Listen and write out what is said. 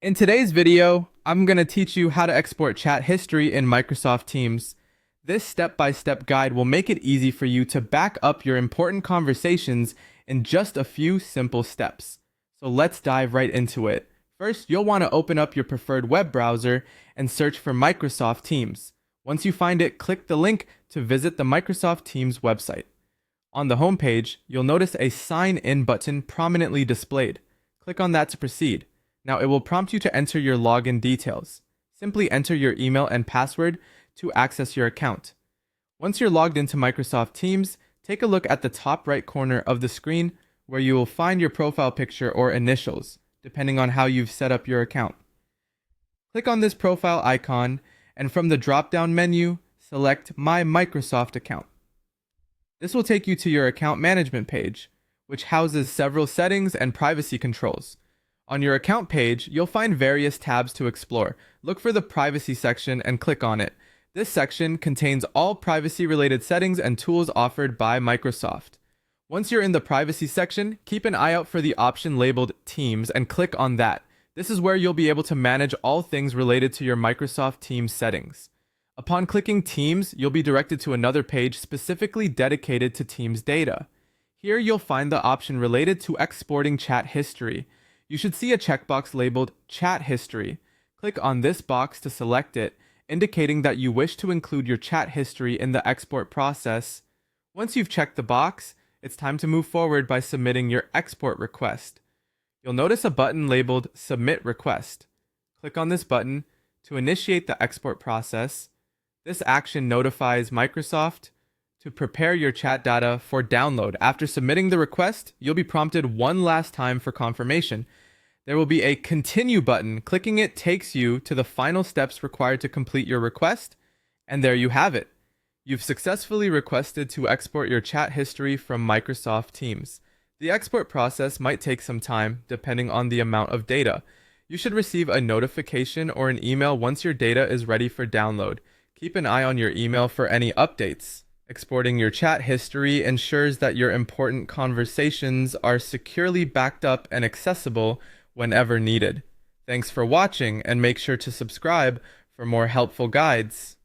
In today's video, I'm going to teach you how to export chat history in Microsoft Teams. This step-by-step guide will make it easy for you to back up your important conversations in just a few simple steps. So let's dive right into it. First, you'll want to open up your preferred web browser and search for Microsoft Teams. Once you find it, click the link to visit the Microsoft Teams website. On the home page, you'll notice a Sign In button prominently displayed. Click on that to proceed. Now it will prompt you to enter your login details. Simply enter your email and password to access your account. Once you're logged into Microsoft Teams, take a look at the top right corner of the screen where you will find your profile picture or initials, depending on how you've set up your account. Click on this profile icon and from the drop-down menu, select My Microsoft Account. This will take you to your account management page, which houses several settings and privacy controls. On your account page, you'll find various tabs to explore. Look for the privacy section and click on it. This section contains all privacy-related settings and tools offered by Microsoft. Once you're in the privacy section, keep an eye out for the option labeled Teams and click on that. This is where you'll be able to manage all things related to your Microsoft Teams settings. Upon clicking Teams, you'll be directed to another page specifically dedicated to Teams data. Here you'll find the option related to exporting chat history. You should see a checkbox labeled Chat History. Click on this box to select it, indicating that you wish to include your chat history in the export process. Once you've checked the box, it's time to move forward by submitting your export request. You'll notice a button labeled Submit Request. Click on this button to initiate the export process. This action notifies Microsoft to prepare your chat data for download. After submitting the request, you'll be prompted one last time for confirmation. There will be a Continue button. Clicking it takes you to the final steps required to complete your request, and there you have it. You've successfully requested to export your chat history from Microsoft Teams. The export process might take some time, depending on the amount of data. You should receive a notification or an email once your data is ready for download. Keep an eye on your email for any updates. Exporting your chat history ensures that your important conversations are securely backed up and accessible whenever needed. Thanks for watching, and make sure to subscribe for more helpful guides.